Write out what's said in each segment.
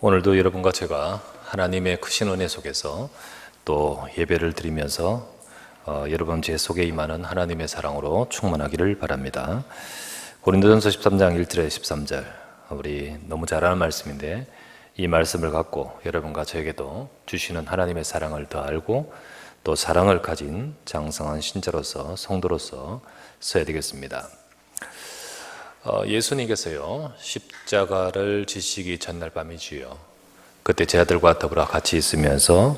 오늘도 여러분과 제가 하나님의 크신 은혜 속에서 또 예배를 드리면서 여러분 제 속에 임하는 하나님의 사랑으로 충만하기를 바랍니다. 고린도전서 13장 1절에 13절 우리 너무 잘 아는 말씀인데 이 말씀을 갖고 여러분과 저에게도 주시는 하나님의 사랑을 더 알고 또 사랑을 가진 장성한 신자로서 성도로서 서야 되겠습니다. 예수님께서요 십자가를 지시기 전날 밤이지요. 그때 제 아들과 더불어 같이 있으면서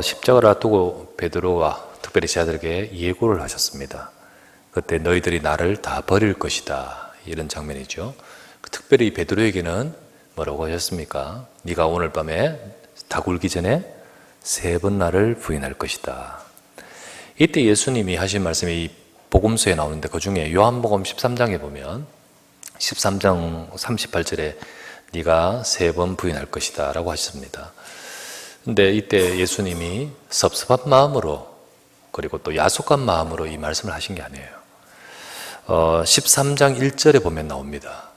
십자가를 앞두고 베드로와 특별히 제 아들에게 예고를 하셨습니다. 그때 너희들이 나를 다 버릴 것이다, 이런 장면이죠. 특별히 베드로에게는 뭐라고 하셨습니까? 네가 오늘 밤에 다 굴기 전에 3번 나를 부인할 것이다. 이때 예수님이 하신 말씀이 복음서에 나오는데 그 중에 요한복음 13장에 보면 13장 38절에 네가 3번 부인할 것이다 라고 하셨습니다. 근데 이때 예수님이 섭섭한 마음으로 그리고 또 야속한 마음으로 이 말씀을 하신 게 아니에요. 13장 1절에 보면 나옵니다.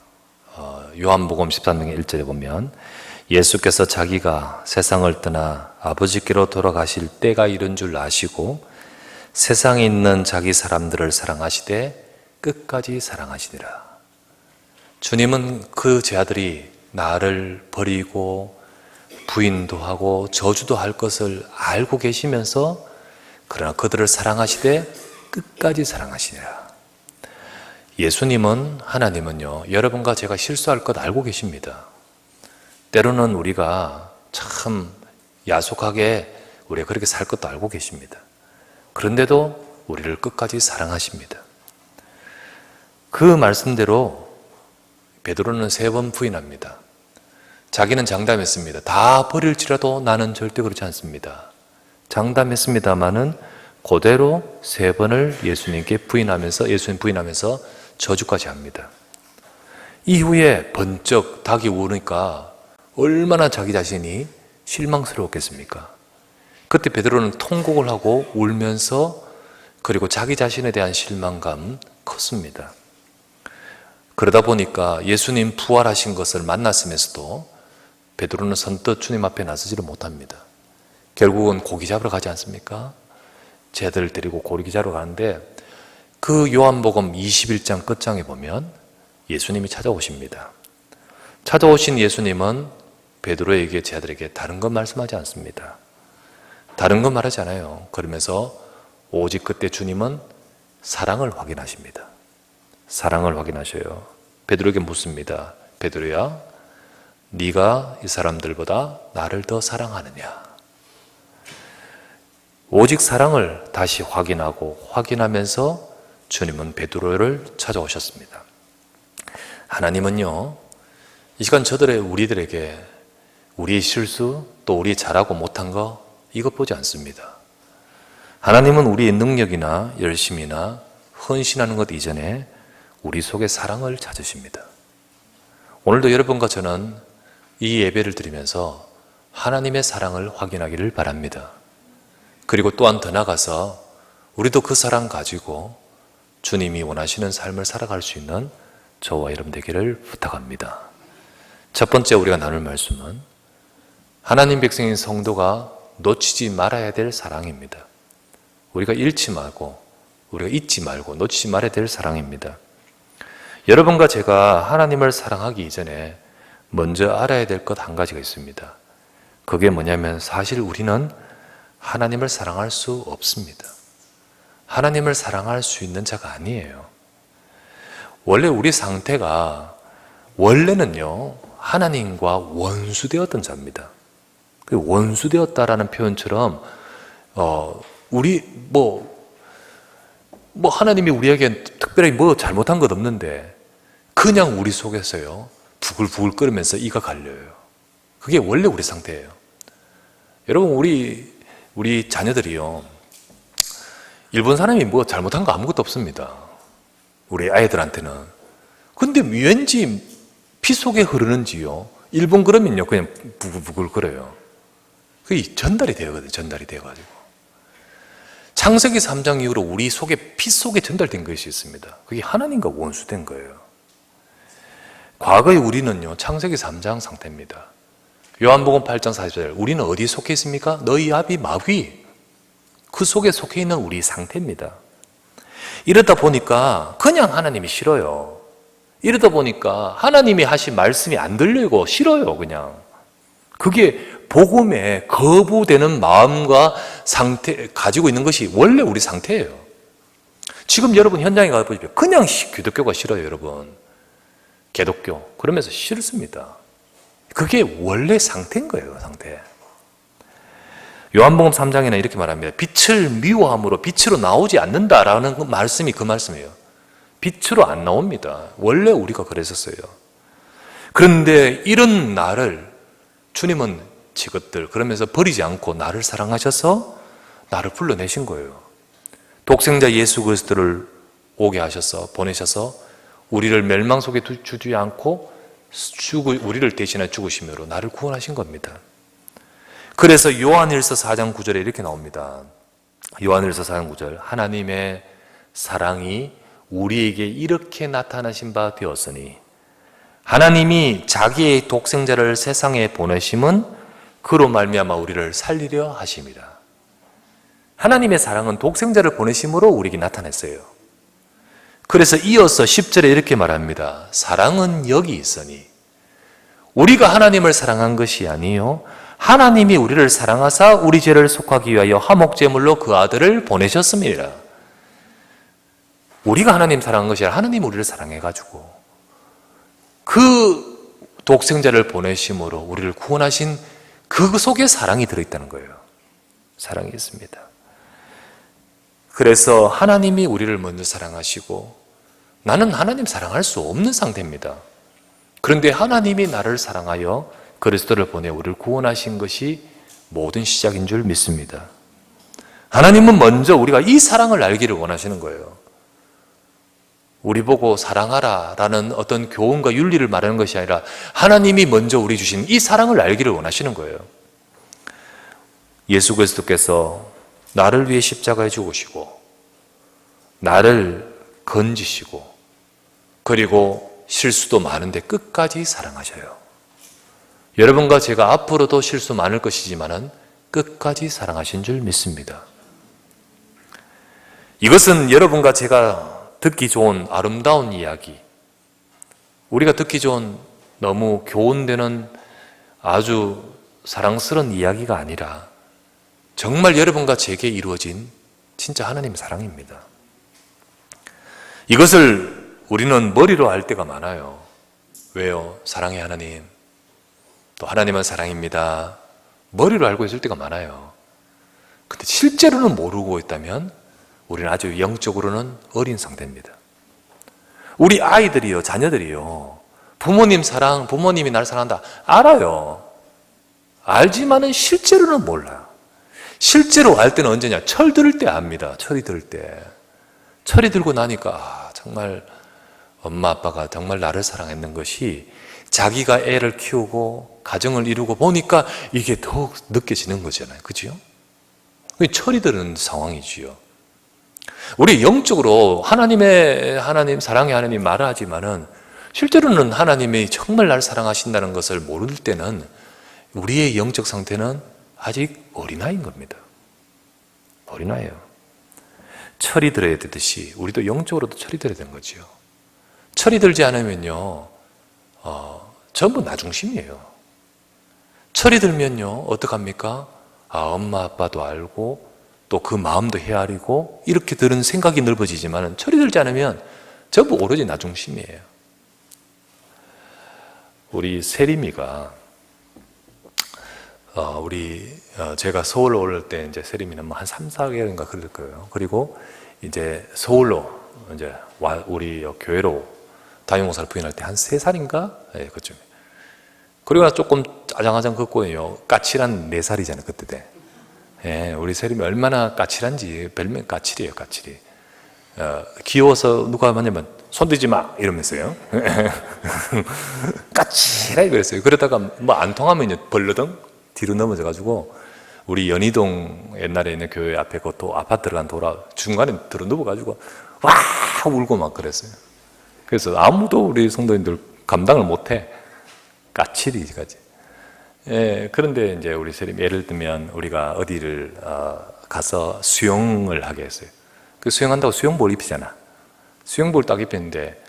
요한복음 13장 1절에 보면 예수께서 자기가 세상을 떠나 아버지께로 돌아가실 때가 이른 줄 아시고 세상에 있는 자기 사람들을 사랑하시되 끝까지 사랑하시니라. 주님은 그 제 아들이 나를 버리고 부인도 하고 저주도 할 것을 알고 계시면서 그러나 그들을 사랑하시되 끝까지 사랑하시니라. 예수님은, 하나님은요 여러분과 제가 실수할 것 알고 계십니다. 때로는 우리가 참 야속하게 우리가 그렇게 살 것도 알고 계십니다. 그런데도 우리를 끝까지 사랑하십니다. 그 말씀대로 베드로는 3번 부인합니다. 자기는 장담했습니다. 다 버릴지라도 나는 절대 그렇지 않습니다. 장담했습니다마는 그대로 3번을 예수님께 부인하면서 저주까지 합니다. 이후에 번쩍 닭이 우니까 얼마나 자기 자신이 실망스러웠겠습니까? 그때 베드로는 통곡을 하고 울면서 그리고 자기 자신에 대한 실망감 컸습니다. 그러다 보니까 예수님 부활하신 것을 만났으면서도 베드로는 선뜻 주님 앞에 나서지를 못합니다. 결국은 고기 잡으러 가지 않습니까? 제 아들을 데리고 고기 잡으러 가는데 그 요한복음 21장 끝장에 보면 예수님이 찾아오십니다. 찾아오신 예수님은 베드로에게, 제 아들에게 다른 건 말씀하지 않습니다. 다른 건 말하지 않아요. 그러면서 오직 그때 주님은 사랑을 확인하십니다. 사랑을 확인하셔요. 베드로에게 묻습니다. 베드로야, 네가 이 사람들보다 나를 더 사랑하느냐? 오직 사랑을 다시 확인하면서 주님은 베드로를 찾아오셨습니다. 하나님은요 이 시간 우리들에게 우리의 실수 또 우리 잘하고 못한 거 이것 보지 않습니다. 하나님은 우리의 능력이나 열심이나 헌신하는 것 이전에 우리 속에 사랑을 찾으십니다. 오늘도 여러분과 저는 이 예배를 드리면서 하나님의 사랑을 확인하기를 바랍니다. 그리고 또한 더 나아가서 우리도 그 사랑 가지고 주님이 원하시는 삶을 살아갈 수 있는 저와 여러분 되기를 부탁합니다. 첫 번째 우리가 나눌 말씀은 하나님 백성인 성도가 놓치지 말아야 될 사랑입니다. 우리가 잊지 말고 놓치지 말아야 될 사랑입니다. 여러분과 제가 하나님을 사랑하기 이전에 먼저 알아야 될 것 한 가지가 있습니다. 그게 뭐냐면 사실 우리는 하나님을 사랑할 수 없습니다. 하나님을 사랑할 수 있는 자가 아니에요. 원래 우리 상태가 원래는요 하나님과 원수되었던 자입니다. 원수되었다라는 표현처럼 우리 하나님이 우리에게 특별히 잘못한 것 없는데 그냥 우리 속에서요 부글부글 끓으면서 이가 갈려요. 그게 원래 우리 상태예요. 여러분 우리 자녀들이요 일본 사람이 잘못한 거 아무것도 없습니다. 우리 아이들한테는. 근데 왠지 피 속에 흐르는지요 일본 그러면요 그냥 부글부글 끓어요. 그게 전달이 되어가지고 창세기 3장 이후로 우리 속에 피 속에 전달된 것이 있습니다. 그게 하나님과 원수된 거예요. 과거의 우리는요, 창세기 3장 상태입니다. 요한복음 8장 40절, 우리는 어디에 속해 있습니까? 너희 아비 마귀, 그 속에 속해 있는 우리 상태입니다. 이러다 보니까 그냥 하나님이 싫어요. 이러다 보니까 하나님이 하신 말씀이 안 들리고 싫어요, 그냥. 그게 복음에 거부되는 마음과 상태, 가지고 있는 것이 원래 우리 상태예요. 지금 여러분 현장에 가보십시오. 그냥 기독교가 싫어요, 여러분. 개독교. 그러면서 싫습니다. 그게 원래 상태인 거예요, 상태. 요한복음 3장에는 이렇게 말합니다. 빛을 미워함으로 빛으로 나오지 않는다라는 그 말씀이 그 말씀이에요. 빛으로 안 나옵니다. 원래 우리가 그랬었어요. 그런데 이런 나를 주님은 지것들 그러면서 버리지 않고 나를 사랑하셔서 나를 불러내신 거예요. 독생자 예수 그리스도를 오게 하셔서 보내셔서 우리를 멸망 속에 두지 않고 우리를 대신해 죽으심으로 나를 구원하신 겁니다. 그래서 요한일서 4장 9절에 이렇게 나옵니다. 요한일서 4장 9절, 하나님의 사랑이 우리에게 이렇게 나타나신 바 되었으니 하나님이 자기의 독생자를 세상에 보내심은 그로 말미암아 우리를 살리려 하심이라. 하나님의 사랑은 독생자를 보내심으로 우리에게 나타났어요. 그래서 이어서 10절에 이렇게 말합니다. 사랑은 여기 있으니 우리가 하나님을 사랑한 것이 아니요 하나님이 우리를 사랑하사 우리 죄를 속하기 위하여 화목제물로 그 아들을 보내셨습니다. 우리가 하나님 사랑한 것이 아니라 하나님 우리를 사랑해가지고 그 독생자를 보내심으로 우리를 구원하신 그 속에 사랑이 들어있다는 거예요. 사랑이 있습니다. 그래서 하나님이 우리를 먼저 사랑하시고 나는 하나님 사랑할 수 없는 상태입니다. 그런데 하나님이 나를 사랑하여 그리스도를 보내 우리를 구원하신 것이 모든 시작인 줄 믿습니다. 하나님은 먼저 우리가 이 사랑을 알기를 원하시는 거예요. 우리 보고 사랑하라 라는 어떤 교훈과 윤리를 말하는 것이 아니라 하나님이 먼저 우리 주신 이 사랑을 알기를 원하시는 거예요. 예수 그리스도께서 나를 위해 십자가에 죽으시고 나를 건지시고 그리고 실수도 많은데 끝까지 사랑하셔요. 여러분과 제가 앞으로도 실수 많을 것이지만 끝까지 사랑하신 줄 믿습니다. 이것은 여러분과 제가 듣기 좋은 아름다운 이야기, 우리가 듣기 좋은 너무 교훈되는 아주 사랑스러운 이야기가 아니라 정말 여러분과 제게 이루어진 진짜 하나님의 사랑입니다. 이것을 우리는 머리로 알 때가 많아요. 왜요? 사랑의 하나님, 또 하나님은 사랑입니다. 머리로 알고 있을 때가 많아요. 근데 실제로는 모르고 있다면 우리는 아주 영적으로는 어린 상태입니다. 우리 아이들이요, 자녀들이요, 부모님 사랑, 부모님이 나를 사랑한다 알아요. 알지만은 실제로는 몰라요. 실제로 알 때는 언제냐? 철 들 때 압니다. 철이 들 때. 철이 들고 나니까 정말 엄마 아빠가 정말 나를 사랑했는 것이 자기가 애를 키우고 가정을 이루고 보니까 이게 더욱 느껴지는 거잖아요. 그죠? 철이 드는 상황이지요. 우리 영적으로 하나님 사랑의 하나님 말하지만은 실제로는 하나님이 정말 날 사랑하신다는 것을 모를 때는 우리의 영적 상태는 아직 어린아이인 겁니다. 어린아이예요. 철이 들어야 되듯이 우리도 영적으로도 철이 들어야 되는 거죠. 철이 들지 않으면요, 전부 나 중심이에요. 철이 들면요, 어떡합니까? 엄마 아빠도 알고 또 그 마음도 헤아리고 이렇게 들은 생각이 넓어지지만 철이 들지 않으면 전부 오로지 나 중심이에요. 우리 세림이가 제가 서울로 올 때 이제 세림이는 한 3, 4개월인가 그럴 거예요. 그리고 이제 서울로 이제 우리 교회로 다용사를 부인할 때 한 3살인가? 예, 그쯤에. 그리고 조금 아장아장 걷고요. 까칠한 4살이잖아요, 그때 때. 예, 우리 세림이 얼마나 까칠한지 별명 까칠이에요, 까칠이. 귀여워서 누가 하냐면 손대지 마 이러면서요. 까칠하게 그랬어요. 그러다가 뭐 안 통하면 이제 벌러덩 뒤로 넘어져가지고 우리 연희동 옛날에 있는 교회 앞에 그또 아파트를 한 돌아 중간에 들어 누워가지고 와 울고 막 그랬어요. 그래서 아무도 우리 성도님들 감당을 못해. 까칠이지까지. 예, 그런데 이제 우리 선생님 예를 들면 우리가 어디를 가서 수영을 하게 했어요. 그 수영한다고 수영복 입히잖아. 수영복을 딱 입혔는데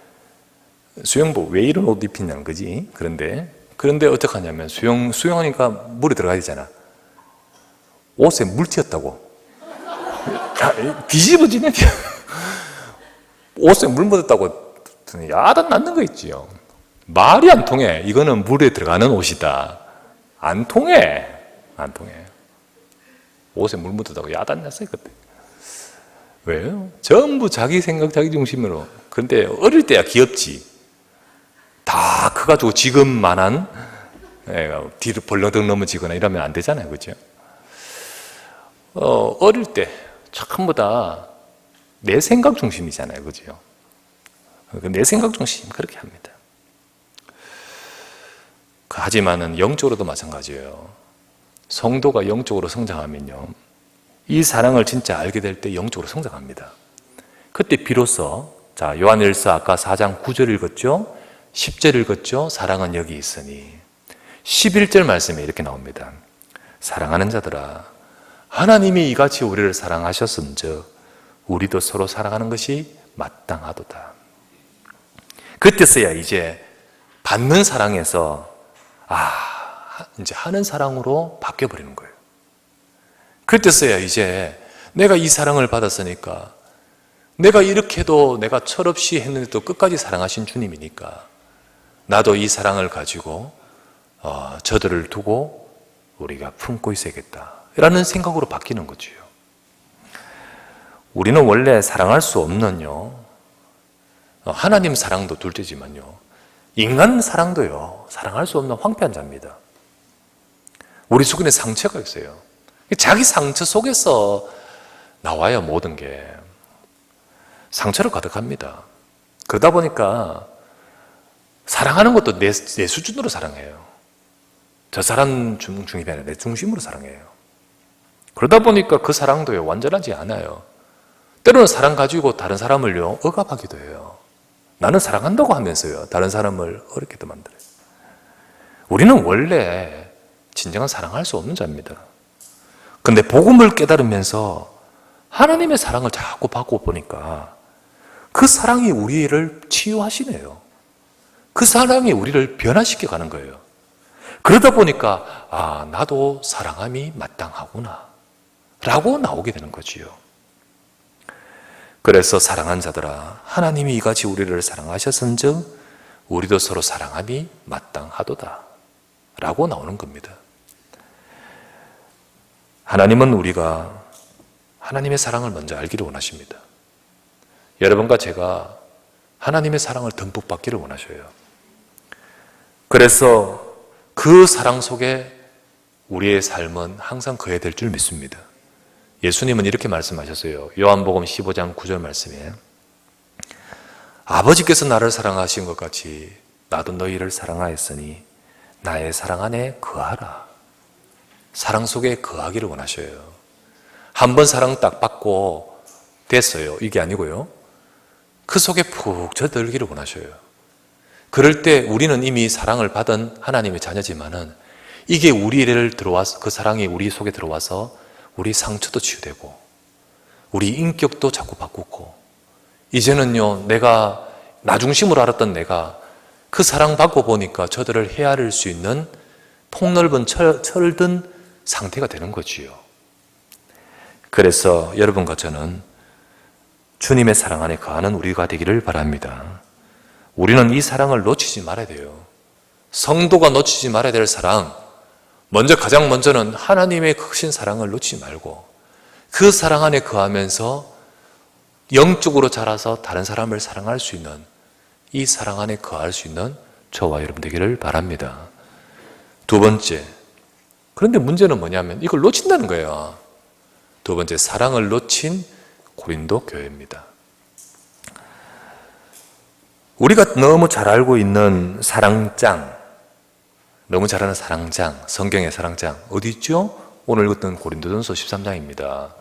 수영복 왜 이런 옷 입히냐는 거지. 그런데 어떻게 하냐면 수영하니까 물에 들어가야 되잖아. 옷에 물 튀었다고. 뒤집어지네. 옷에 물 묻었다고 야단 낳는 거 있지요. 말이 안 통해. 이거는 물에 들어가는 옷이다. 안 통해. 옷에 물 묻었다고 야단 났어요 그때. 왜요? 전부 자기 생각, 자기 중심으로. 근데 어릴 때야 귀엽지. 다 커가지고 지금만한 애가 뒤로 벌렁덩 넘어지거나 이러면 안 되잖아요, 그죠? 어릴 때 전부 다 내 생각 중심이잖아요, 그죠? 내 생각 중심 그렇게 합니다. 하지만은 영적으로도 마찬가지예요. 성도가 영적으로 성장하면요, 이 사랑을 진짜 알게 될 때 영적으로 성장합니다. 그때 비로소 자 요한일서 아까 4장 9절 읽었죠? 10절 읽었죠? 사랑은 여기 있으니 11절 말씀에 이렇게 나옵니다. 사랑하는 자들아 하나님이 이같이 우리를 사랑하셨은즉 우리도 서로 사랑하는 것이 마땅하도다. 그때서야 이제 받는 사랑에서 이제 하는 사랑으로 바뀌어버리는 거예요. 그때서야 이제 내가 이 사랑을 받았으니까 내가 이렇게도 내가 철없이 했는데도 끝까지 사랑하신 주님이니까 나도 이 사랑을 가지고 저들을 두고 우리가 품고 있어야겠다 라는 생각으로 바뀌는 거지요. 우리는 원래 사랑할 수 없는요, 하나님 사랑도 둘째지만요, 인간 사랑도요 사랑할 수 없는 황폐한 자입니다. 우리 속에 상처가 있어요. 자기 상처 속에서 나와요. 모든 게 상처로 가득합니다. 그러다 보니까 사랑하는 것도 내 수준으로 사랑해요. 저 사람 중심이 아니라 내 중심으로 사랑해요. 그러다 보니까 그 사랑도요 완전하지 않아요. 때로는 사랑 가지고 다른 사람을요 억압하기도 해요. 나는 사랑한다고 하면서요 다른 사람을 어렵게도 만들어요. 우리는 원래 진정한 사랑할 수 없는 자입니다. 근데 복음을 깨달으면서 하나님의 사랑을 자꾸 받고 보니까 그 사랑이 우리를 치유하시네요. 그 사랑이 우리를 변화시켜 가는 거예요. 그러다 보니까 나도 사랑함이 마땅하구나 라고 나오게 되는 거지요. 그래서 사랑한 자들아 하나님이 이같이 우리를 사랑하셨은즉 우리도 서로 사랑함이 마땅하도다 라고 나오는 겁니다. 하나님은 우리가 하나님의 사랑을 먼저 알기를 원하십니다. 여러분과 제가 하나님의 사랑을 듬뿍 받기를 원하셔요. 그래서 그 사랑 속에 우리의 삶은 항상 거해야 될 줄 믿습니다. 예수님은 이렇게 말씀하셨어요. 요한복음 15장 9절 말씀에 아버지께서 나를 사랑하신 것 같이 나도 너희를 사랑하였으니 나의 사랑 안에 거하라. 사랑 속에 거하기를 원하셔요. 한 번 사랑 딱 받고 됐어요 이게 아니고요, 그 속에 푹 젖들기를 원하셔요. 그럴 때 우리는 이미 사랑을 받은 하나님의 자녀지만은 이게 우리를 들어와서, 그 사랑이 우리 속에 들어와서 우리 상처도 치유되고 우리 인격도 자꾸 바꾸고, 이제는요 내가 나 중심으로 알았던 내가 그 사랑 받고 보니까 저들을 헤아릴 수 있는 폭넓은 철든 상태가 되는 거지요. 그래서 여러분과 저는 주님의 사랑 안에 거하는 우리가 되기를 바랍니다. 우리는 이 사랑을 놓치지 말아야 돼요. 성도가 놓치지 말아야 될 사랑, 가장 먼저는 하나님의 크신 사랑을 놓치지 말고 그 사랑 안에 거하면서 영적으로 자라서 다른 사람을 사랑할 수 있는, 이 사랑 안에 거할 수 있는 저와 여러분 되기를 바랍니다. 두 번째, 그런데 문제는 뭐냐면 이걸 놓친다는 거예요. 두 번째, 사랑을 놓친 고린도 교회입니다. 우리가 너무 잘 알고 있는 사랑장, 너무 잘 아는 사랑장, 성경의 사랑장 어디 있죠? 오늘 읽었던 고린도전서 13장입니다.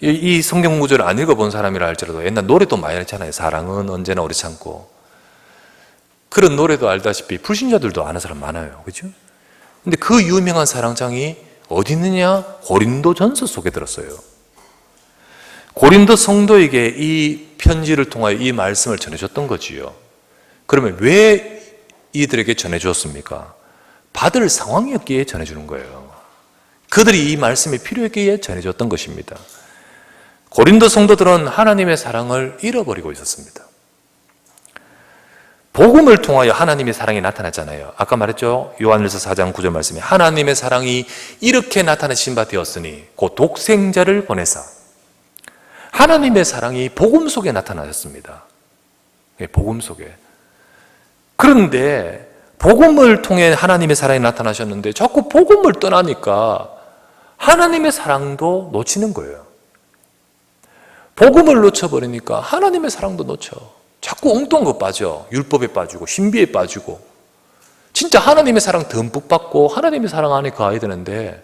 이 성경 구절을 안 읽어본 사람이라 할지라도 옛날 노래도 많이 했잖아요. 사랑은 언제나 오래 참고. 그런 노래도 알다시피 불신자들도 아는 사람 많아요. 그렇죠? 근데 그 유명한 사랑장이 어디 있느냐? 고린도전서 속에 들었어요. 고린도 성도에게 이 편지를 통하여 이 말씀을 전해줬던 거지요. 그러면 왜 이들에게 전해주었습니까? 받을 상황이었기에 전해주는 거예요. 그들이 이 말씀이 필요했기에 전해줬던 것입니다. 고린도 성도들은 하나님의 사랑을 잃어버리고 있었습니다. 복음을 통하여 하나님의 사랑이 나타났잖아요. 아까 말했죠. 요한일서 4장 9절 말씀에 하나님의 사랑이 이렇게 나타내신 바 되었으니 곧 독생자를 보내사. 하나님의 사랑이 복음 속에 나타나셨습니다. 복음 속에. 그런데 복음을 통해 하나님의 사랑이 나타나셨는데 자꾸 복음을 떠나니까 하나님의 사랑도 놓치는 거예요. 복음을 놓쳐버리니까 하나님의 사랑도 놓쳐. 자꾸 엉뚱한 거 빠져. 율법에 빠지고 신비에 빠지고 진짜 하나님의 사랑 듬뿍 받고 하나님의 사랑 안에 가야 되는데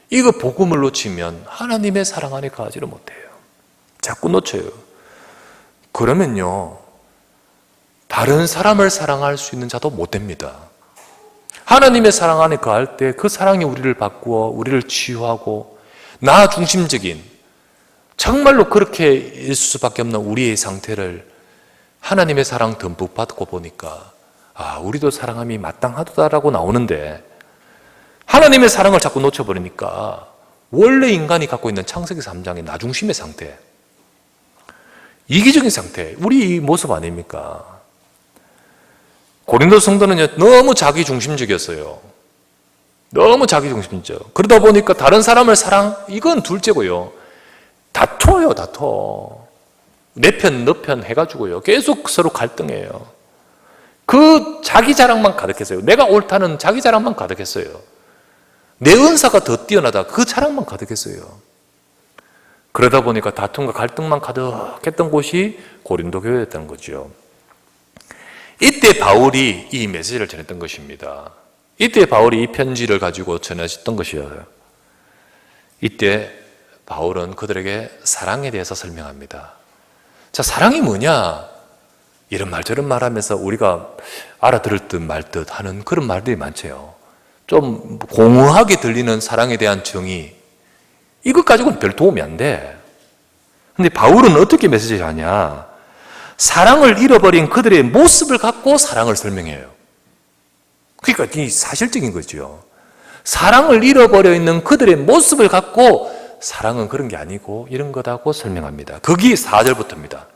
이거 복음을 놓치면 하나님의 사랑 안에 가지를 못해요. 자꾸 놓쳐요. 그러면요 다른 사람을 사랑할 수 있는 자도 못 됩니다. 하나님의 사랑 안에 가할 때 그 사랑이 우리를 바꾸어 우리를 치유하고 나 중심적인 정말로 그렇게 있을 수밖에 없는 우리의 상태를 하나님의 사랑 듬뿍 받고 보니까 우리도 사랑함이 마땅하다라고 나오는데 하나님의 사랑을 자꾸 놓쳐버리니까 원래 인간이 갖고 있는 창세기 3장의 나중심의 상태, 이기적인 상태, 우리 이 모습 아닙니까? 고린도 성도는 너무 자기중심적이었어요. 너무 자기중심적. 그러다 보니까 다른 사람을 이건 둘째고요. 다퉈요, 다퉈. 내 편, 너 편 해가지고요. 계속 서로 갈등해요. 그 자기 자랑만 가득했어요. 내가 옳다는 자기 자랑만 가득했어요. 내 은사가 더 뛰어나다. 그 자랑만 가득했어요. 그러다 보니까 다툼과 갈등만 가득했던 곳이 고린도 교회였다는 거죠. 이때 바울이 이 메시지를 전했던 것입니다. 이때 바울이 이 편지를 가지고 전했던 것이에요. 이때 바울은 그들에게 사랑에 대해서 설명합니다. 자, 사랑이 뭐냐? 이런 말 저런 말 하면서 우리가 알아들을 듯 말 듯 하는 그런 말들이 많죠. 좀 공허하게 들리는 사랑에 대한 정의, 이것 가지고는 별 도움이 안 돼. 근데 바울은 어떻게 메시지를 하냐? 사랑을 잃어버린 그들의 모습을 갖고 사랑을 설명해요. 그러니까 이 사실적인 거죠. 사랑을 잃어버려 있는 그들의 모습을 갖고 사랑은 그런 게 아니고 이런 거다고 설명합니다. 거기 4절부터입니다.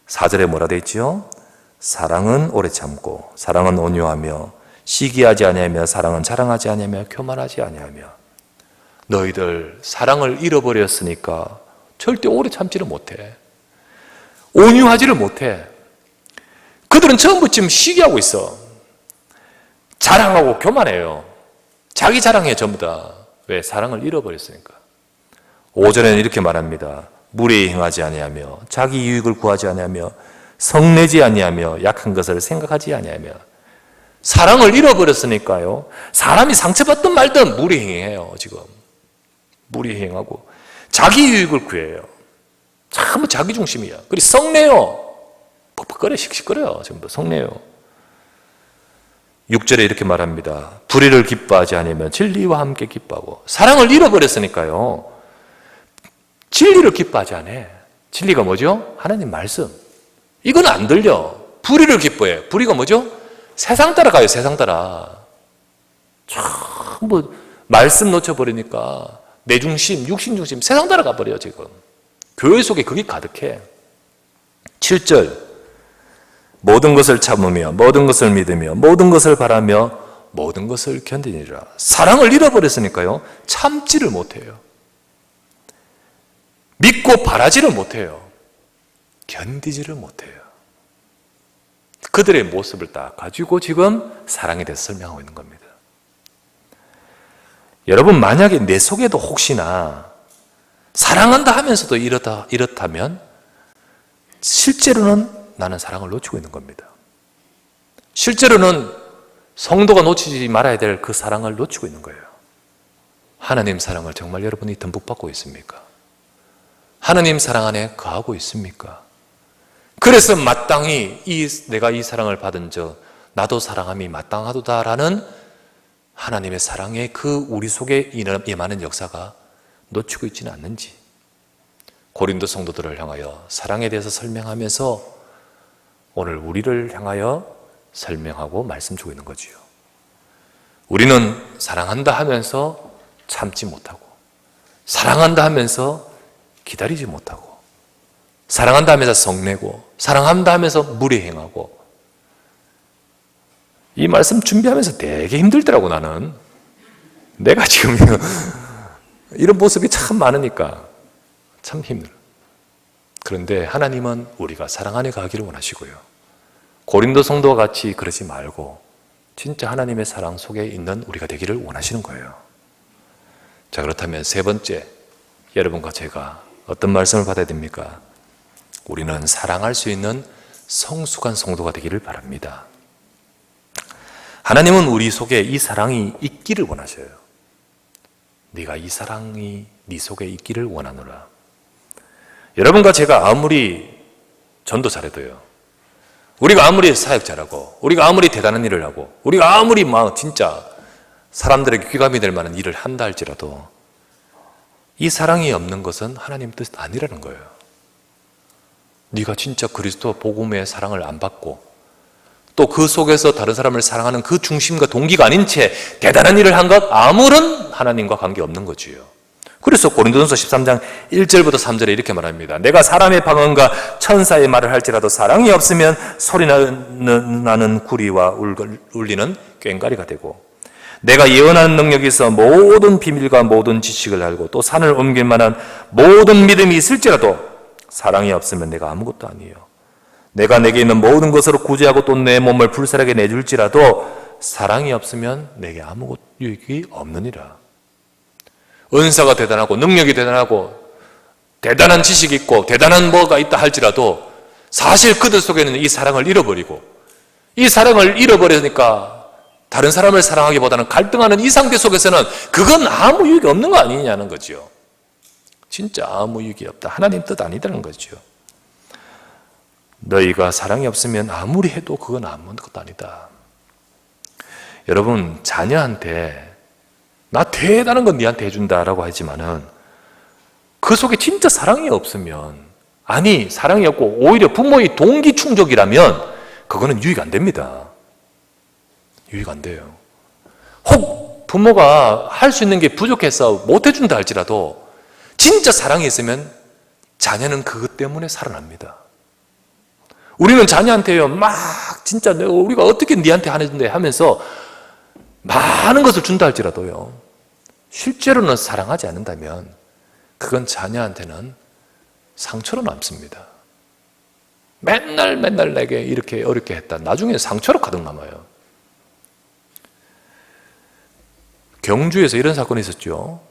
4절에 뭐라 되어 있지요? 사랑은 오래 참고 사랑은 온유하며 시기하지 아니하며 사랑은 자랑하지 아니하며 교만하지 아니하며. 너희들 사랑을 잃어버렸으니까 절대 오래 참지를 못해. 온유하지를 못해. 그들은 처음부터 지금 시기하고 있어. 자랑하고 교만해요. 자기 자랑해 전부 다. 왜? 사랑을 잃어버렸으니까. 5절에는 이렇게 말합니다. 무례히 행하지 아니하며 자기 유익을 구하지 아니하며 성내지 아니하며 약한 것을 생각하지 아니하며. 사랑을 잃어버렸으니까요. 사람이 상처받든 말든 무례히 행해요. 지금 무례히 행하고 자기 유익을 구해요. 참 자기 중심이야. 그리고 성내요. 퍽퍽거려 씩씩거려요. 전부 성내요. 6절에 이렇게 말합니다. 불의를 기뻐하지 않으면 진리와 함께 기뻐하고. 사랑을 잃어버렸으니까요. 진리를 기뻐하지 않아. 진리가 뭐죠? 하나님 말씀. 이건 안 들려. 불의를 기뻐해. 불의가 뭐죠? 세상 따라가요. 세상 따라. 전부 말씀 놓쳐버리니까 내 중심, 육신 중심, 세상 따라가 버려요. 지금 교회 속에 그게 가득해. 7절 모든 것을 참으며 모든 것을 믿으며 모든 것을 바라며 모든 것을 견디니라. 사랑을 잃어버렸으니까요. 참지를 못해요. 믿고 바라지를 못해요. 견디지를 못해요. 그들의 모습을 딱 가지고 지금 사랑에 대해서 설명하고 있는 겁니다. 여러분 만약에 내 속에도 혹시나 사랑한다 하면서도 이렇다면 실제로는 나는 사랑을 놓치고 있는 겁니다. 실제로는 성도가 놓치지 말아야 될 그 사랑을 놓치고 있는 거예요. 하나님 사랑을 정말 여러분이 듬뿍 받고 있습니까? 하나님 사랑 안에 거하고 있습니까? 그래서 마땅히 내가 이 사랑을 받은 저 나도 사랑함이 마땅하도다라는 하나님의 사랑의 그 우리 속에 임하는 역사가 놓치고 있지는 않는지, 고린도 성도들을 향하여 사랑에 대해서 설명하면서 오늘 우리를 향하여 설명하고 말씀 주고 있는 거지요. 우리는 사랑한다 하면서 참지 못하고, 사랑한다 하면서 기다리지 못하고, 사랑한다 하면서 성내고, 사랑한다 하면서 무례행하고, 이 말씀 준비하면서 되게 힘들더라고. 나는 내가 지금 이런 모습이 참 많으니까 참 힘들어. 그런데 하나님은 우리가 사랑 안에 가기를 원하시고요, 고린도 성도와 같이 그러지 말고 진짜 하나님의 사랑 속에 있는 우리가 되기를 원하시는 거예요. 자, 그렇다면 세 번째, 여러분과 제가 어떤 말씀을 받아야 됩니까? 우리는 사랑할 수 있는 성숙한 성도가 되기를 바랍니다. 하나님은 우리 속에 이 사랑이 있기를 원하셔요. 네가 이 사랑이 네 속에 있기를 원하노라. 여러분과 제가 아무리 전도 잘해도요, 우리가 아무리 사역 잘하고, 우리가 아무리 대단한 일을 하고, 우리가 아무리 막 진짜 사람들에게 귀감이 될 만한 일을 한다 할지라도 이 사랑이 없는 것은 하나님 뜻 아니라는 거예요. 네가 진짜 그리스도 복음의 사랑을 안 받고, 또 그 속에서 다른 사람을 사랑하는 그 중심과 동기가 아닌 채 대단한 일을 한 것, 아무런 하나님과 관계없는 거지요. 그래서 고린도전서 13장 1절부터 3절에 이렇게 말합니다. 내가 사람의 방언과 천사의 말을 할지라도 사랑이 없으면 소리 나는 구리와 울리는 꽹과리가 되고, 내가 예언하는 능력이 있어 모든 비밀과 모든 지식을 알고 또 산을 옮길 만한 모든 믿음이 있을지라도 사랑이 없으면 내가 아무것도 아니에요. 내가 내게 있는 모든 것으로 구제하고 또 내 몸을 불살하게 내줄지라도 사랑이 없으면 내게 아무 유익이 없느니라. 은사가 대단하고 능력이 대단하고 대단한 지식이 있고 대단한 뭐가 있다 할지라도 사실 그들 속에는 이 사랑을 잃어버리고, 이 사랑을 잃어버리니까 다른 사람을 사랑하기보다는 갈등하는 이 상태 속에서는 그건 아무 유익이 없는 거 아니냐는 거죠. 진짜 아무 유익이 없다, 하나님 뜻 아니다는 거죠. 너희가 사랑이 없으면 아무리 해도 그건 아무것도 아니다. 여러분, 자녀한테 나 대단한 건 네한테 해준다라고 하지만은 그 속에 진짜 사랑이 없으면, 아니 사랑이 없고 오히려 부모의 동기 충족이라면 그거는 유익 안 됩니다. 유익 안 돼요. 혹 부모가 할 수 있는 게 부족해서 못 해준다 할지라도 진짜 사랑이 있으면 자녀는 그것 때문에 살아납니다. 우리는 자녀한테요, 막 진짜 우리가 어떻게 네한테 하는데 하면서 많은 것을 준다 할지라도요, 실제로는 사랑하지 않는다면 그건 자녀한테는 상처로 남습니다. 맨날 내게 이렇게 어렵게 했다, 나중에 상처로 가득 남아요. 경주에서 이런 사건이 있었죠.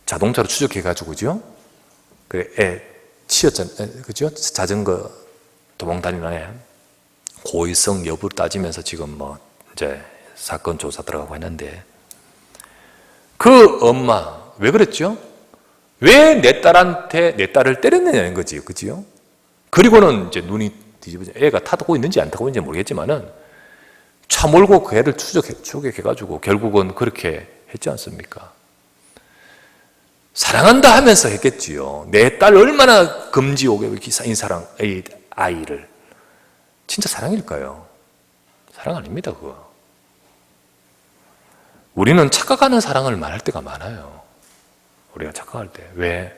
자동차로 추적해가지고죠, 애 치였잖아요, 그죠? 자전거 도망다니는 애 고의성 여부를 따지면서 지금 이제 사건 조사 들어가고 했는데, 그 엄마 왜 그랬죠? 왜 내 딸을 때렸느냐는 거지요, 그지요? 그리고는 이제 눈이 뒤집어져, 애가 타고 있는지 안 타고 있는지 모르겠지만은 차 몰고 그 애를 추격해가지고 결국은 그렇게 했지 않습니까? 사랑한다 하면서 했겠지요. 내 딸 얼마나 금지옥에 이 사랑, 이 아이를. 진짜 사랑일까요? 사랑 아닙니다, 그거. 우리는 착각하는 사랑을 말할 때가 많아요. 우리가 착각할 때. 왜?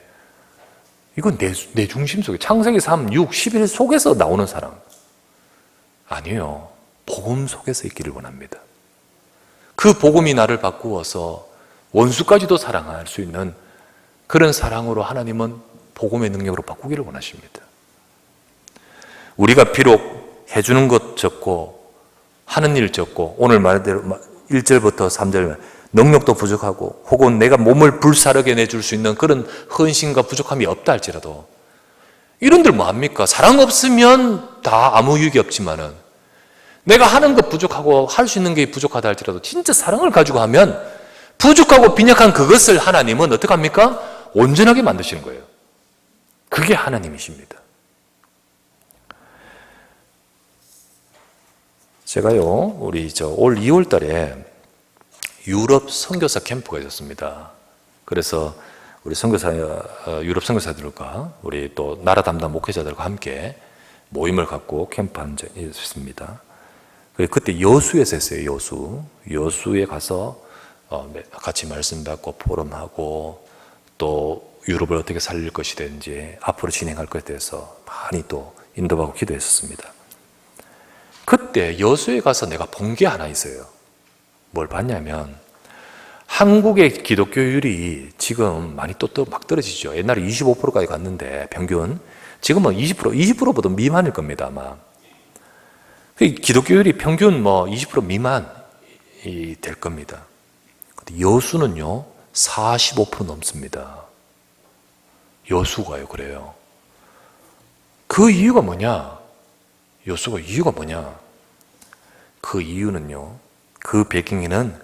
이건 내 중심 속에, 창세기 3, 6, 11 속에서 나오는 사랑. 아니에요. 복음 속에서 있기를 원합니다. 그 복음이 나를 바꾸어서 원수까지도 사랑할 수 있는 그런 사랑으로 하나님은 복음의 능력으로 바꾸기를 원하십니다. 우리가 비록 해주는 것 적고 하는 일 적고, 오늘 말대로 1절부터 3절 능력도 부족하고 혹은 내가 몸을 불사르게 내줄 수 있는 그런 헌신과 부족함이 없다 할지라도, 이런들 뭐합니까? 사랑 없으면 다 아무 유익이 없지만은 내가 하는 것 부족하고 할 수 있는 게 부족하다 할지라도 진짜 사랑을 가지고 하면 부족하고 빈약한 그것을 하나님은 어떻게 합니까? 온전하게 만드시는 거예요. 그게 하나님이십니다. 제가요, 우리 올 2월 달에 유럽 선교사 캠프가 있었습니다. 그래서 우리 유럽 선교사들과 우리 또 나라 담당 목회자들과 함께 모임을 갖고 캠프한 적이 있습니다. 그때 여수에서 했어요. 여수에 가서 같이 말씀 받고 포럼하고 또 유럽을 어떻게 살릴 것이 되는지 앞으로 진행할 것에 대해서 많이 또 인도하고 기도했었습니다. 그때 여수에 가서 내가 본 게 하나 있어요. 뭘 봤냐면 한국의 기독교율이 지금 많이 또 막 떨어지죠. 옛날에 25%까지 갔는데 평균 지금은 20%보다 미만일 겁니다 아마. 기독교율이 평균 20% 미만이 될 겁니다. 근데 여수는요 45% 넘습니다. 여수가요 그래요. 그 이유가 뭐냐? 여수가 이유가 뭐냐? 그 이유는요, 그 배경에는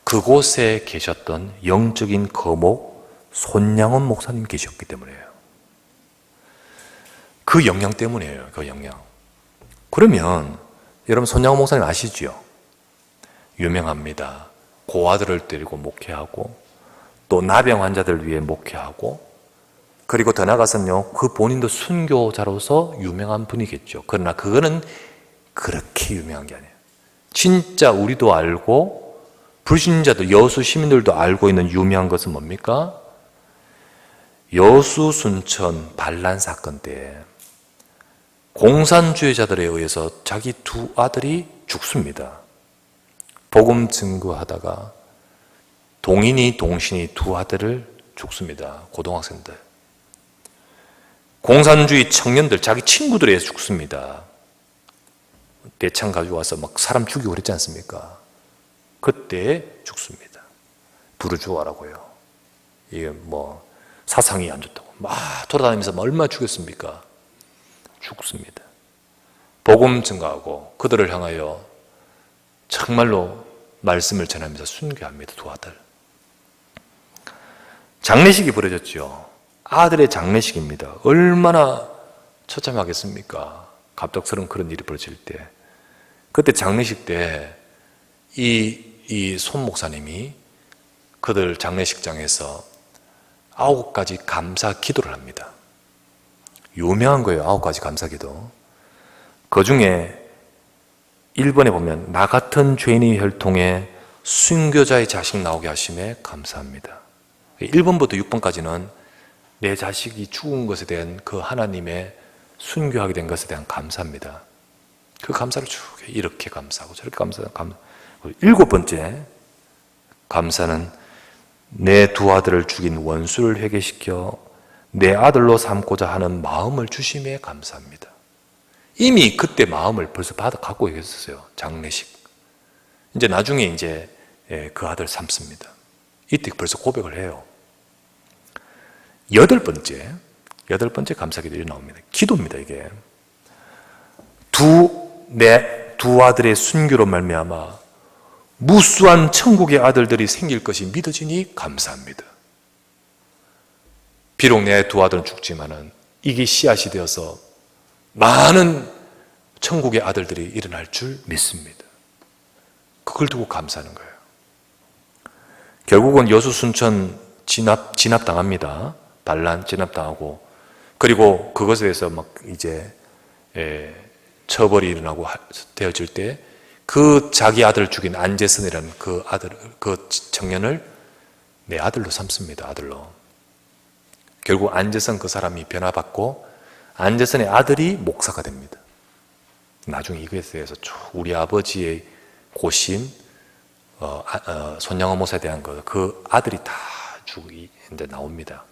그곳에 계셨던 영적인 거목 손양원 목사님 계셨기 때문이에요. 그 영향 때문이에요. 그 영향. 그러면 여러분 손양원 목사님 아시죠? 유명합니다. 고아들을 데리고 목회하고 또 나병 환자들 위해 목회하고 그리고 더 나아가서는요, 그 본인도 순교자로서 유명한 분이겠죠. 그러나 그거는 그렇게 유명한 게 아니에요. 진짜 우리도 알고 불신자도 여수 시민들도 알고 있는 유명한 것은 뭡니까? 여수 순천 반란 사건 때 공산주의자들에 의해서 자기 두 아들이 죽습니다. 복음 증거하다가 동인이 동신이 두 아들을 죽습니다. 고등학생들. 공산주의 청년들, 자기 친구들에 의해서 죽습니다. 대창 가지고 와서 막 사람 죽이고 그랬지 않습니까? 그때 죽습니다. 부르주아라고요. 이게 사상이 안 좋다고 막 돌아다니면서 얼마나 죽였습니까? 죽습니다. 복음 증거하고 그들을 향하여 정말로 말씀을 전하면서 순교합니다. 두 아들. 장례식이 벌어졌죠. 아들의 장례식입니다. 얼마나 처참하겠습니까? 갑작스러운 그런 일이 벌어질 때. 그때 장례식 때 이 손 목사님이 그들 장례식장에서 9가지 감사 기도를 합니다. 유명한 거예요. 9가지 감사 기도. 그 중에 1번에 보면 나 같은 죄인의 혈통에 순교자의 자식 나오게 하심에 감사합니다. 1번부터 6번까지는 내 자식이 죽은 것에 대한 그 하나님의 순교하게 된 것에 대한 감사입니다. 그 감사를 쭉 이렇게 감사하고 저렇게 감사하고 7번째 감사는 내 두 아들을 죽인 원수를 회개시켜 내 아들로 삼고자 하는 마음을 주심에 감사합니다. 이미 그때 마음을 벌써 갖고 계셨어요. 장례식. 이제 나중에 이제 그 아들 삼습니다. 이때 벌써 고백을 해요. 8번째 감사기도에 나옵니다. 기도입니다, 이게. 내 두 아들의 순교로 말미암아 무수한 천국의 아들들이 생길 것이 믿어지니 감사합니다. 비록 내 두 아들은 죽지만은 이게 씨앗이 되어서 많은 천국의 아들들이 일어날 줄 믿습니다. 그걸 두고 감사하는 거예요. 결국은 여수 순천 진압당합니다. 반란 진압당하고 그리고 그것에 대해서 막 이제 처벌이 일어나고 되어질 때 그 자기 아들을 죽인 안재선이라는 그 청년을 내 아들로 삼습니다. 아들로. 결국 안재선 그 사람이 변화받고 안재선의 아들이 목사가 됩니다. 나중에 이것에 대해서 쭉 우리 아버지의 고심, 손양호 모사에 대한 그 아들이 다 쭉 이제 나옵니다.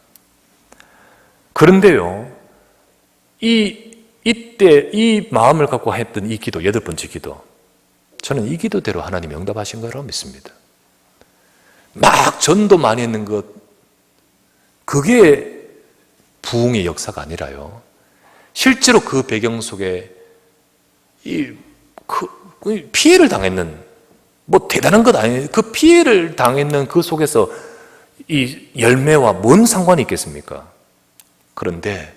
그런데요, 이때 이 마음을 갖고 했던 이 기도, 8번째 기도, 저는 이 기도대로 하나님이 응답하신 거라고 믿습니다. 막 전도 많이 했는 것, 그게 부흥의 역사가 아니라요. 실제로 그 배경 속에 피해를 당했는, 대단한 것 아니에요. 그 피해를 당했는 그 속에서 이 열매와 뭔 상관이 있겠습니까? 그런데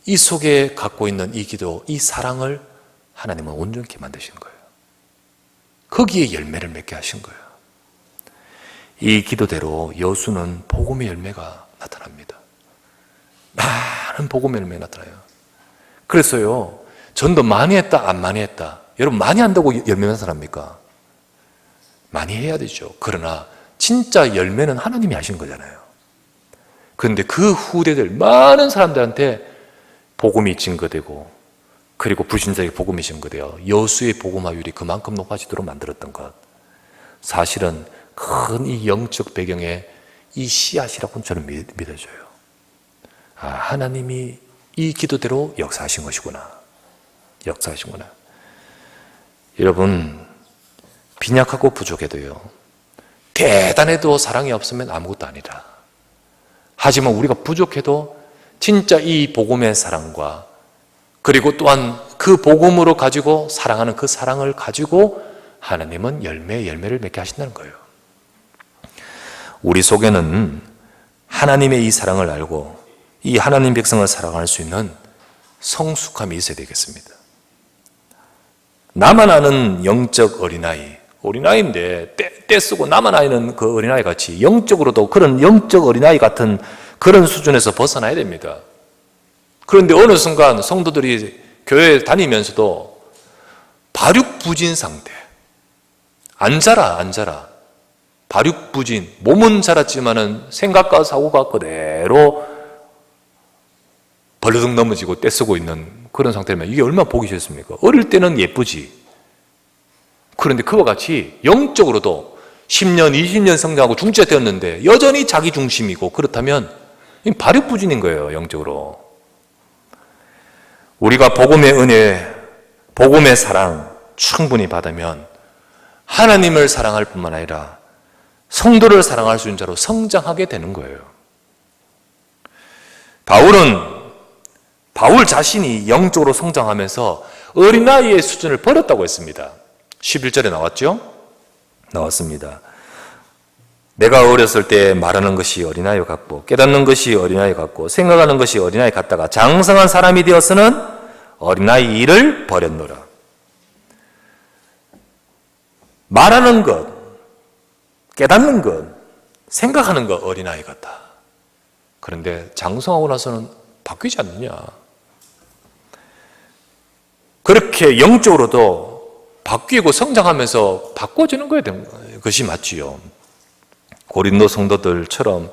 이 속에 갖고 있는 이 기도, 이 사랑을 하나님은 온전히 만드시는 거예요. 거기에 열매를 맺게 하신 거예요. 이 기도대로 여수는 복음의 열매가 나타납니다. 많은 복음의 열매가 나타나요. 그래서요, 전도 많이 했다, 안 많이 했다. 여러분, 많이 한다고 열매 나타납니까? 많이 해야 되죠. 그러나 진짜 열매는 하나님이 하신 거잖아요. 그런데 그 후대들 많은 사람들한테 복음이 증거되고, 그리고 불신자에게 복음이 증거되어 여수의 복음화율이 그만큼 높아지도록 만들었던 것, 사실은 큰 이 영적 배경에 이 씨앗이라고 저는 믿어져요. 아, 하나님이 이 기도대로 역사하신 것이구나. 역사하신구나. 여러분, 빈약하고 부족해도요, 대단해도 사랑이 없으면 아무것도 아니라. 하지만 우리가 부족해도 진짜 이 복음의 사랑과, 그리고 또한 그 복음으로 가지고 사랑하는 그 사랑을 가지고 하나님은 열매를 맺게 하신다는 거예요. 우리 속에는 하나님의 이 사랑을 알고 이 하나님 백성을 사랑할 수 있는 성숙함이 있어야 되겠습니다. 나만 아는 영적 어린아이인데 때 쓰고 나만 아는 그 어린아이 같이 영적으로도 그런 영적 어린아이 같은 그런 수준에서 벗어나야 됩니다. 그런데 어느 순간 성도들이 교회 다니면서도 발육부진 상태, 안 자라. 발육부진, 몸은 자랐지만은 생각과 사고가 그대로 벌러덩 넘어지고 떼쓰고 있는 그런 상태면 이게 얼마나 보기 싫습니까? 어릴 때는 예쁘지. 그런데 그와 같이 영적으로도 10년, 20년 성장하고 중지가 되었는데 여전히 자기 중심이고, 그렇다면 발육부진인 거예요, 영적으로. 우리가 복음의 은혜, 복음의 사랑 충분히 받으면 하나님을 사랑할 뿐만 아니라 성도를 사랑할 수 있는 자로 성장하게 되는 거예요. 바울 자신이 영적으로 성장하면서 어린아이의 수준을 버렸다고 했습니다. 11절에 나왔죠? 나왔습니다. 내가 어렸을 때 말하는 것이 어린아이 같고 깨닫는 것이 어린아이 같고 생각하는 것이 어린아이 같다가 장성한 사람이 되어서는 어린아이 일을 버렸노라. 말하는 것, 깨닫는 것, 생각하는 것 어린아이 같다. 그런데 장성하고 나서는 바뀌지 않느냐. 그렇게 영적으로도 바뀌고 성장하면서 바꿔지는 거에 대한 것이 맞지요. 고린도 성도들처럼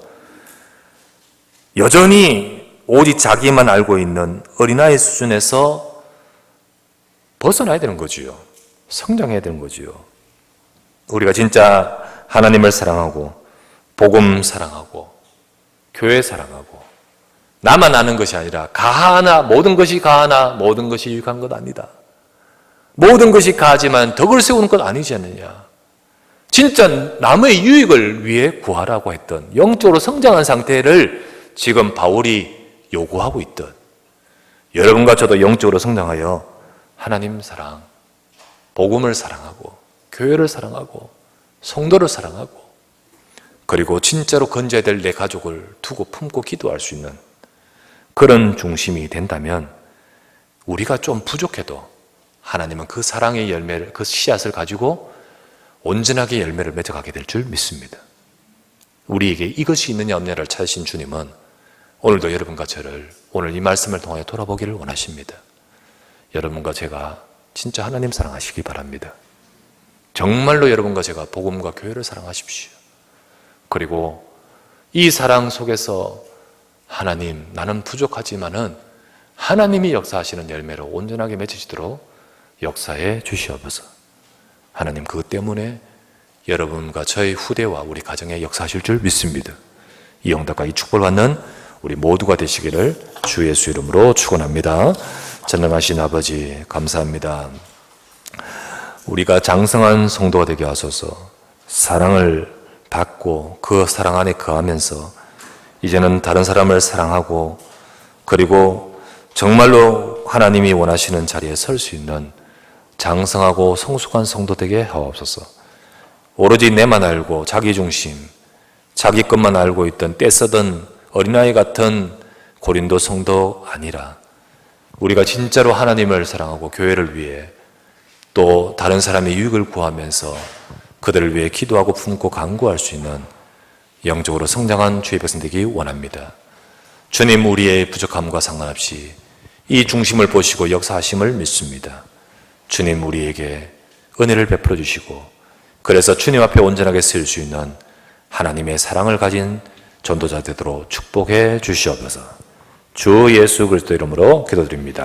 여전히 오직 자기만 알고 있는 어린아이 수준에서 벗어나야 되는 거지요. 성장해야 되는 거지요. 우리가 진짜 하나님을 사랑하고 복음 사랑하고 교회 사랑하고 나만 아는 것이 아니라 가하나 모든 것이 가하나 모든 것이 유익한 것 아니다. 모든 것이 가하지만 덕을 세우는 것 아니지 않느냐. 진짜 남의 유익을 위해 구하라고 했던 영적으로 성장한 상태를 지금 바울이 요구하고 있듯 여러분과 저도 영적으로 성장하여 하나님 사랑, 복음을 사랑하고 교회를 사랑하고 성도를 사랑하고 그리고 진짜로 건져야 될 내 가족을 두고 품고 기도할 수 있는 그런 중심이 된다면 우리가 좀 부족해도 하나님은 그 사랑의 열매를, 그 씨앗을 가지고 온전하게 열매를 맺어가게 될 줄 믿습니다. 우리에게 이것이 있느냐 없느냐를 찾으신 주님은 오늘도 여러분과 저를 오늘 이 말씀을 통하여 돌아보기를 원하십니다. 여러분과 제가 진짜 하나님 사랑하시기 바랍니다. 정말로 여러분과 제가 복음과 교회를 사랑하십시오. 그리고 이 사랑 속에서 하나님, 나는 부족하지만은 하나님이 역사하시는 열매로 온전하게 맺어지도록 역사해 주시옵소서. 하나님, 그것 때문에 여러분과 저희 후대와 우리 가정에 역사하실 줄 믿습니다. 이 영답과 이 축복을 받는 우리 모두가 되시기를 주 예수 이름으로 축원합니다. 전능하신 아버지, 감사합니다. 우리가 장성한 성도가 되게 하소서. 사랑을 받고 그 사랑 안에 거하면서 이제는 다른 사람을 사랑하고 그리고 정말로 하나님이 원하시는 자리에 설 수 있는 장성하고 성숙한 성도 되게 하옵소서. 오로지 내만 알고 자기 중심, 자기 것만 알고 있던 떼쓰던 어린아이 같은 고린도 성도 아니라 우리가 진짜로 하나님을 사랑하고 교회를 위해 또 다른 사람의 유익을 구하면서 그들을 위해 기도하고 품고 간구할 수 있는 영적으로 성장한 주의 백성 되기 원합니다. 주님, 우리의 부족함과 상관없이 이 중심을 보시고 역사하심을 믿습니다. 주님, 우리에게 은혜를 베풀어 주시고 그래서 주님 앞에 온전하게 쓰일 수 있는 하나님의 사랑을 가진 전도자 되도록 축복해 주시옵소서. 주 예수 그리스도 이름으로 기도드립니다.